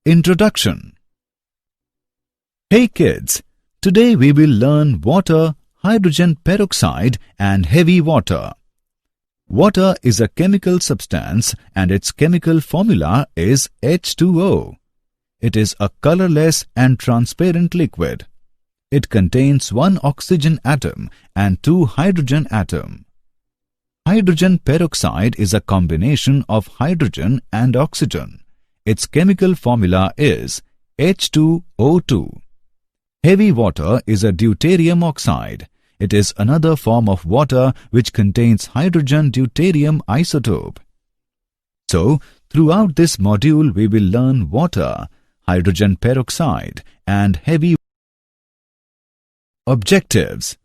Introduction. Hey kids, today we will learn water, hydrogen peroxide and heavy water. Water is a chemical substance and its chemical formula is H2O. It is a colorless and transparent liquid. It contains one oxygen atom and two hydrogen atoms. Hydrogen peroxide is a combination of hydrogen and oxygen. Its chemical formula is H2O2. Heavy water is a deuterium oxide. It is another form of water which contains hydrogen-deuterium isotope. So, throughout this module we will learn water, hydrogen peroxide and heavy. Objectives.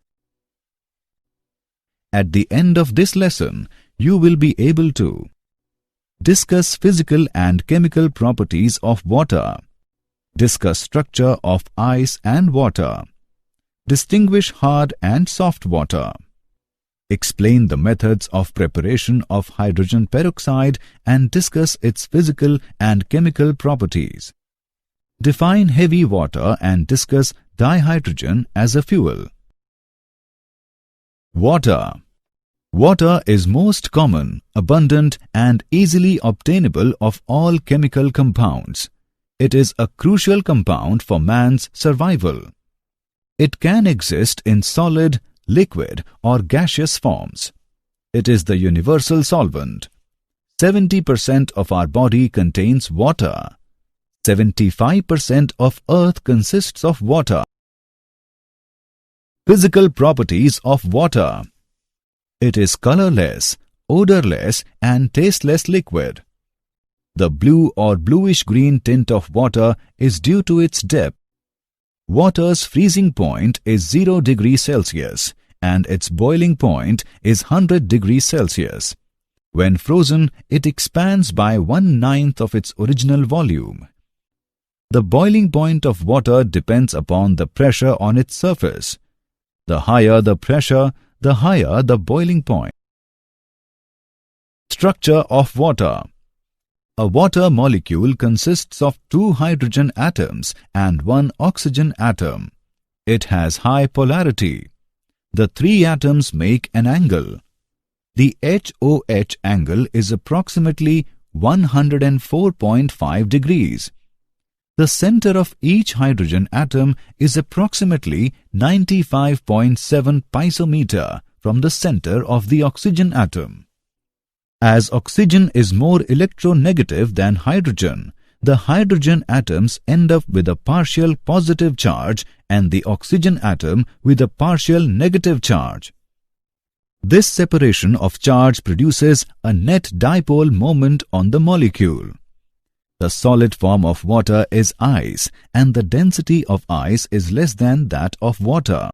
At the end of this lesson, you will be able to discuss physical and chemical properties of water, discuss structure of ice and water, distinguish hard and soft water, explain the methods of preparation of hydrogen peroxide and discuss its physical and chemical properties, define heavy water and discuss dihydrogen as a fuel. Water. Water is most common, abundant and easily obtainable of all chemical compounds. It is a crucial compound for man's survival. It can exist in solid, liquid or gaseous forms. It is the universal solvent. 70% of our body contains water. 75% of Earth consists of water. Physical properties of water. It is colorless, odorless and tasteless liquid. The blue or bluish-green tint of water is due to its depth. Water's freezing point is 0 degrees Celsius and its boiling point is 100 degrees Celsius. When frozen, it expands by 1/9 of its original volume. The boiling point of water depends upon the pressure on its surface. The higher the pressure, the higher the boiling point. Structure of water. A water molecule consists of two hydrogen atoms and one oxygen atom. It has high polarity. The three atoms make an angle. The HOH angle is approximately 104.5 degrees. The center of each hydrogen atom is approximately 95.7 picometer from the center of the oxygen atom. As oxygen is more electronegative than hydrogen, the hydrogen atoms end up with a partial positive charge and the oxygen atom with a partial negative charge. This separation of charge produces a net dipole moment on the molecule. The solid form of water is ice and the density of ice is less than that of water.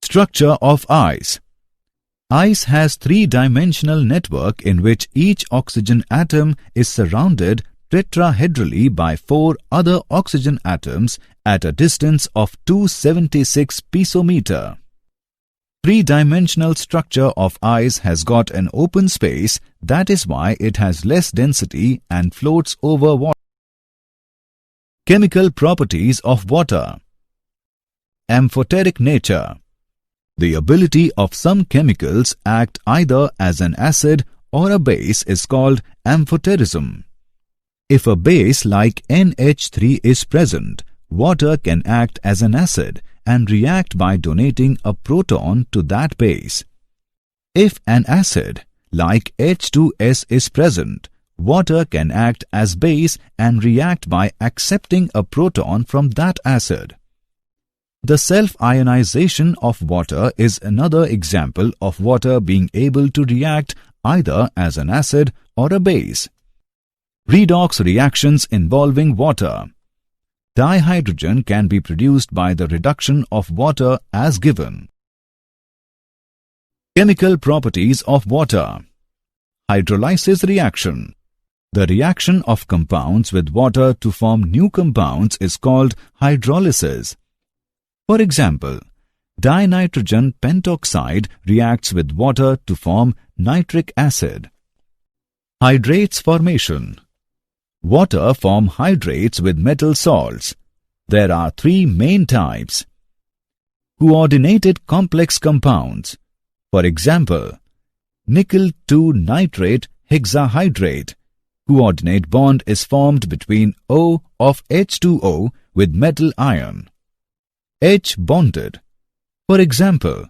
Structure of ice. Ice has three-dimensional network in which each oxygen atom is surrounded tetrahedrally by four other oxygen atoms at a distance of 276 picometer. Three-dimensional structure of ice has got an open space, that is why it has less density and floats over water. Chemical properties of water. Amphoteric nature. The ability of some chemicals act either as an acid or a base is called amphoterism. If a base like NH3 is present, water can act as an acid and react by donating a proton to that base. If an acid like H2S is present, water can act as base and react by accepting a proton from that acid. The self-ionization of water is another example of water being able to react either as an acid or a base. Redox reactions involving water. Dihydrogen can be produced by the reduction of water as given. Chemical properties of water. Hydrolysis reaction. The reaction of compounds with water to form new compounds is called hydrolysis. For example, dinitrogen pentoxide reacts with water to form nitric acid. Hydrates formation. Water form hydrates with metal salts. There are three main types. Coordinated complex compounds. For example, nickel 2 nitrate hexahydrate. Coordinate bond is formed between O of H2O with metal ion. H bonded. For example,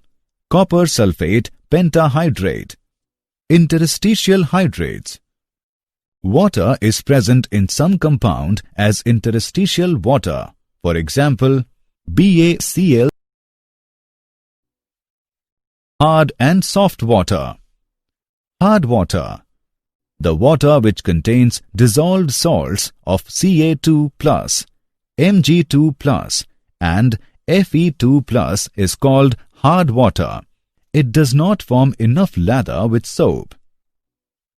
copper sulfate pentahydrate. Interstitial hydrates. Water is present in some compound as interstitial water. For example, BaCl. Hard and soft water. Hard water. The water which contains dissolved salts of Ca2+, Mg2+, and Fe2+ is called hard water. It does not form enough lather with soap.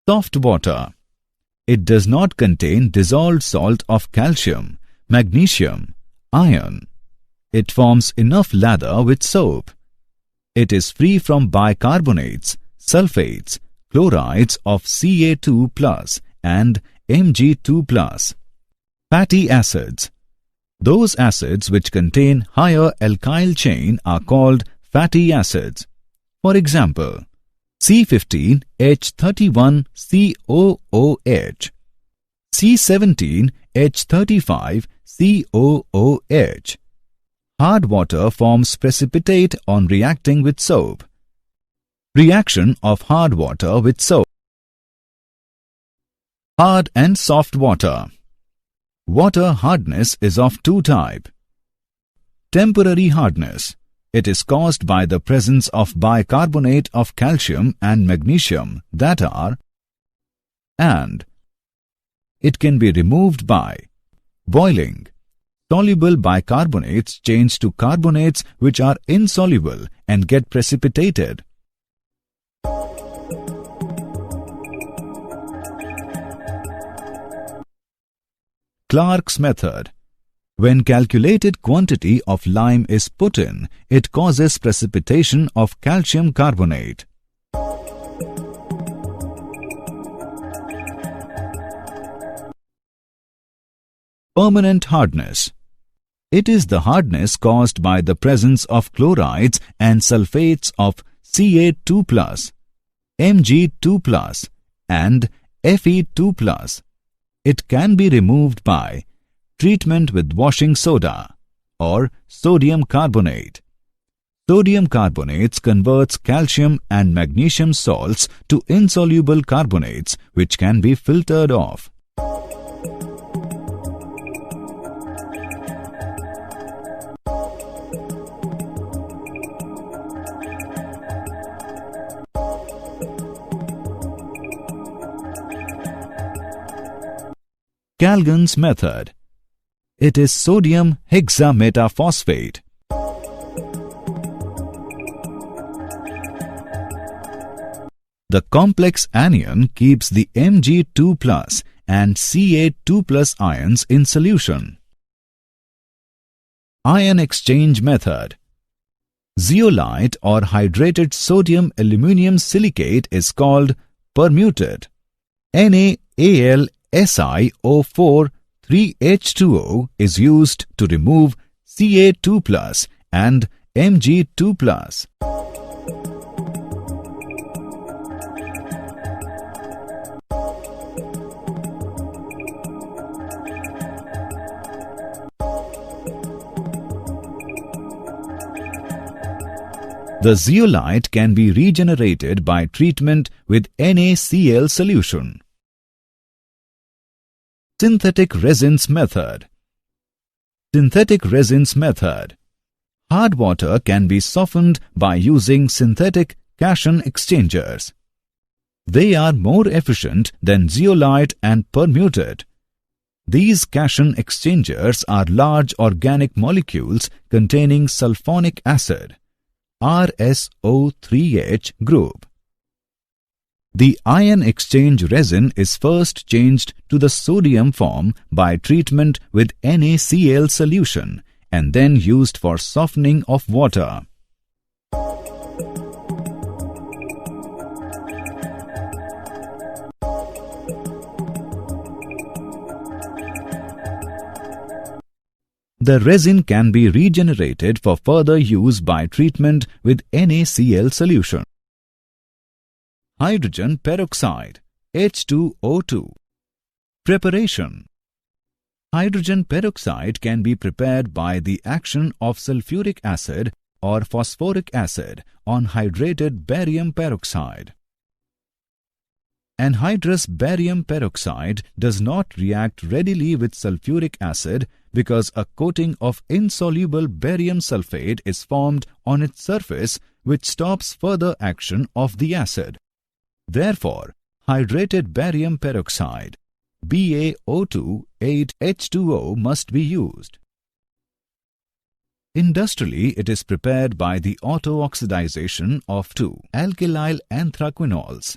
Soft water. It does not contain dissolved salt of calcium, magnesium, iron. It forms enough lather with soap. It is free from bicarbonates, sulfates, chlorides of Ca2+ and Mg2+. Fatty acids. Those acids which contain higher alkyl chain are called fatty acids. For example, C15H31COOH, C17H35COOH. Hard water forms precipitate on reacting with soap. Reaction of hard water with soap. Hard and soft water. Water hardness is of two types. Temporary hardness. It is caused by the presence of bicarbonate of calcium and magnesium that are, and it can be removed by boiling. Soluble bicarbonates change to carbonates which are insoluble and get precipitated. Clark's method. When calculated quantity of lime is put in, it causes precipitation of calcium carbonate. Permanent hardness. It is the hardness caused by the presence of chlorides and sulfates of Ca2+, Mg2+, and Fe2+. It can be removed by treatment with washing soda or sodium carbonate. Sodium carbonates converts calcium and magnesium salts to insoluble carbonates which can be filtered off. Calgon's method. It is sodium hexametaphosphate. The complex anion keeps the Mg2+ and Ca2+ ions in solution. Ion exchange method. Zeolite or hydrated sodium aluminium silicate is called permuted. NaAlSiO4 3H2O is used to remove Ca2+ and Mg2+. The zeolite can be regenerated by treatment with NaCl solution. Synthetic resins method. Synthetic resins method. Hard water can be softened by using synthetic cation exchangers. They are more efficient than zeolite and permuted. These cation exchangers are large organic molecules containing sulfonic acid, RSO3H group. The ion exchange resin is first changed to the sodium form by treatment with NaCl solution and then used for softening of water. The resin can be regenerated for further use by treatment with NaCl solution. Hydrogen peroxide H2O2. Preparation. Hydrogen peroxide can be prepared by the action of sulfuric acid or phosphoric acid on hydrated barium peroxide. Anhydrous barium peroxide does not react readily with sulfuric acid because a coating of insoluble barium sulfate is formed on its surface which stops further action of the acid. Therefore, hydrated barium peroxide BaO2,8H2O must be used. Industrially, it is prepared by the auto-oxidization of 2-alkylyl anthraquinols.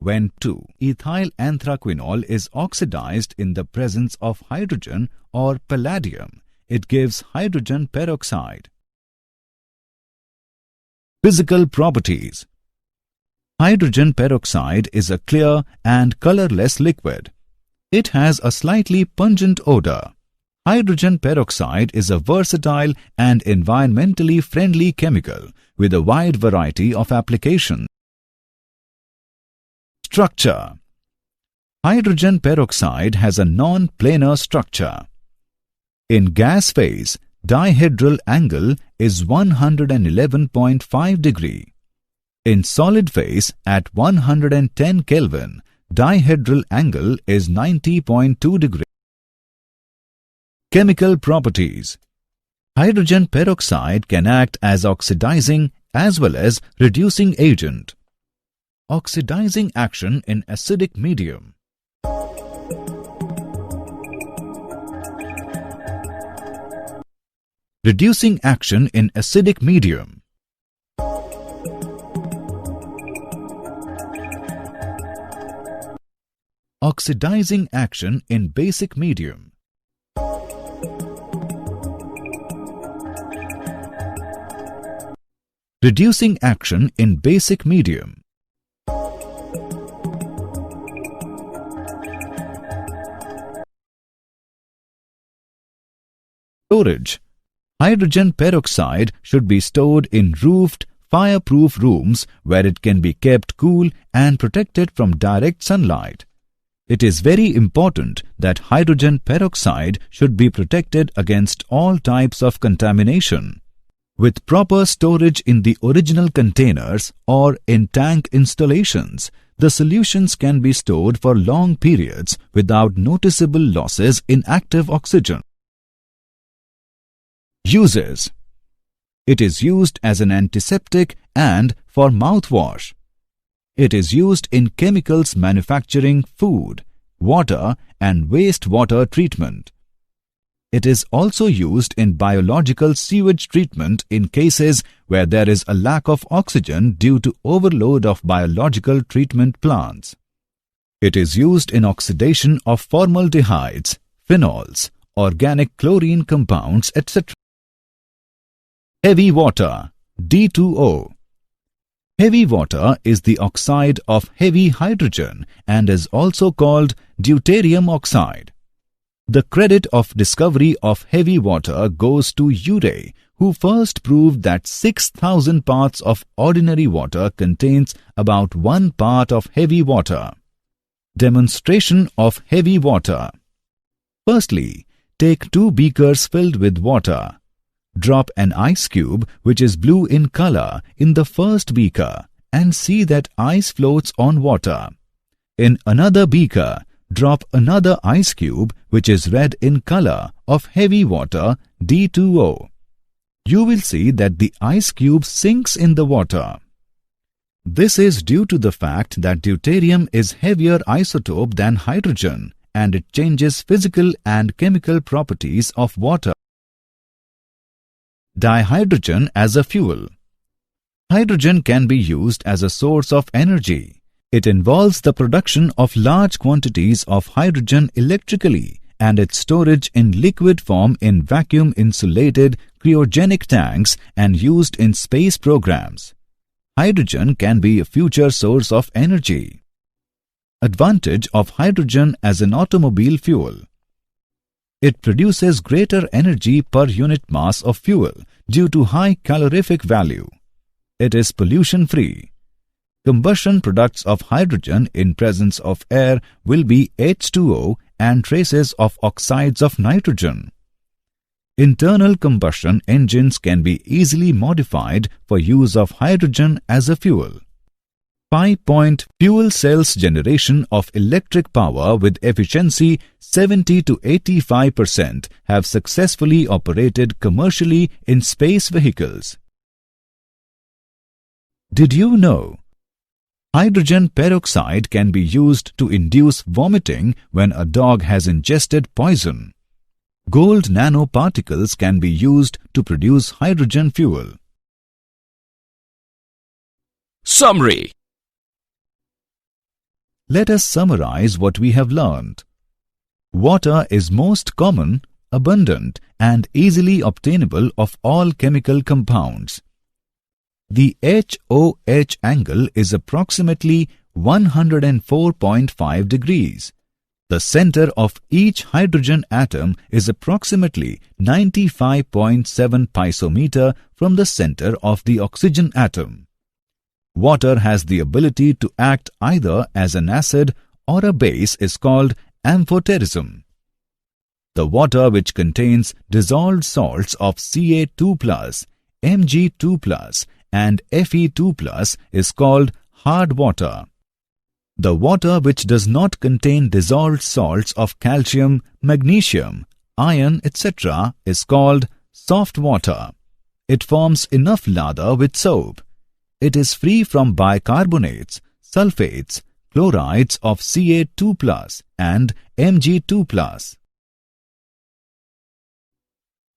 When 2-ethyl anthraquinol is oxidized in the presence of hydrogen or palladium, it gives hydrogen peroxide. Physical properties. Hydrogen peroxide is a clear and colorless liquid. It has a slightly pungent odor. Hydrogen peroxide is a versatile and environmentally friendly chemical with a wide variety of applications. Structure. Hydrogen peroxide has a non-planar structure. In gas phase, dihedral angle is 111.5 degree. In solid phase at 110 Kelvin, dihedral angle is 90.2 degree. Chemical properties. Hydrogen peroxide can act as oxidizing as well as reducing agent. Oxidizing action in acidic medium. Reducing action in acidic medium. Oxidizing action in basic medium. Reducing action in basic medium. Storage. Hydrogen peroxide should be stored in roofed, fireproof rooms where it can be kept cool and protected from direct sunlight. It is very important that hydrogen peroxide should be protected against all types of contamination. With proper storage in the original containers or in tank installations, the solutions can be stored for long periods without noticeable losses in active oxygen. Uses. It is used as an antiseptic and for mouthwash. It is used in chemicals manufacturing food, water and wastewater treatment. It is also used in biological sewage treatment in cases where there is a lack of oxygen due to overload of biological treatment plants. It is used in oxidation of formaldehydes, phenols, organic chlorine compounds, etc. Heavy water, D2O. Heavy water is the oxide of heavy hydrogen and is also called deuterium oxide. The credit of discovery of heavy water goes to Urey, who first proved that 6,000 parts of ordinary water contains about 1 part of heavy water. Demonstration of heavy water. Firstly, take 2 beakers filled with water. Drop an ice cube which is blue in color in the first beaker and see that ice floats on water. In another beaker, drop another ice cube which is red in color of heavy water D2O. You will see that the ice cube sinks in the water. This is due to the fact that deuterium is heavier isotope than hydrogen and it changes physical and chemical properties of water. Dihydrogen as a fuel. Hydrogen can be used as a source of energy. It involves the production of large quantities of hydrogen electrically and its storage in liquid form in vacuum-insulated cryogenic tanks and used in space programs. Hydrogen can be a future source of energy. Advantage of hydrogen as an automobile fuel. It produces greater energy per unit mass of fuel due to high calorific value. It is pollution-free. Combustion products of hydrogen in presence of air will be H2O and traces of oxides of nitrogen. Internal combustion engines can be easily modified for use of hydrogen as a fuel. 5-point fuel cells generation of electric power with efficiency 70 to 85% have successfully operated commercially in space vehicles. Did you know? Hydrogen peroxide can be used to induce vomiting when a dog has ingested poison. Gold nanoparticles can be used to produce hydrogen fuel. Summary. Let us summarize what we have learned. Water is most common, abundant, and easily obtainable of all chemical compounds. The HOH angle is approximately 104.5 degrees. The center of each hydrogen atom is approximately 95.7 picometer from the center of the oxygen atom. Water has the ability to act either as an acid or a base is called amphoterism. The water which contains dissolved salts of Ca2+, Mg2+, and Fe2+ is called hard water. The water which does not contain dissolved salts of calcium, magnesium, iron, etc. is called soft water. It forms enough lather with soap. It is free from bicarbonates, sulfates, chlorides of Ca2+ and Mg2+.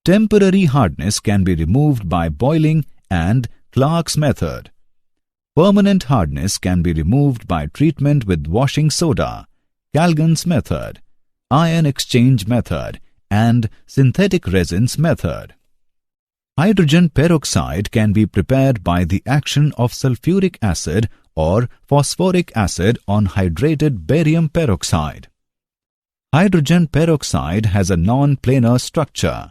Temporary hardness can be removed by boiling and Clark's method. Permanent hardness can be removed by treatment with washing soda, Calgon's method, ion exchange method, and synthetic resins method. Hydrogen peroxide can be prepared by the action of sulfuric acid or phosphoric acid on hydrated barium peroxide. Hydrogen peroxide has a non-planar structure.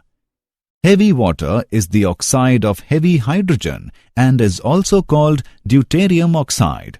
Heavy water is the oxide of heavy hydrogen and is also called deuterium oxide.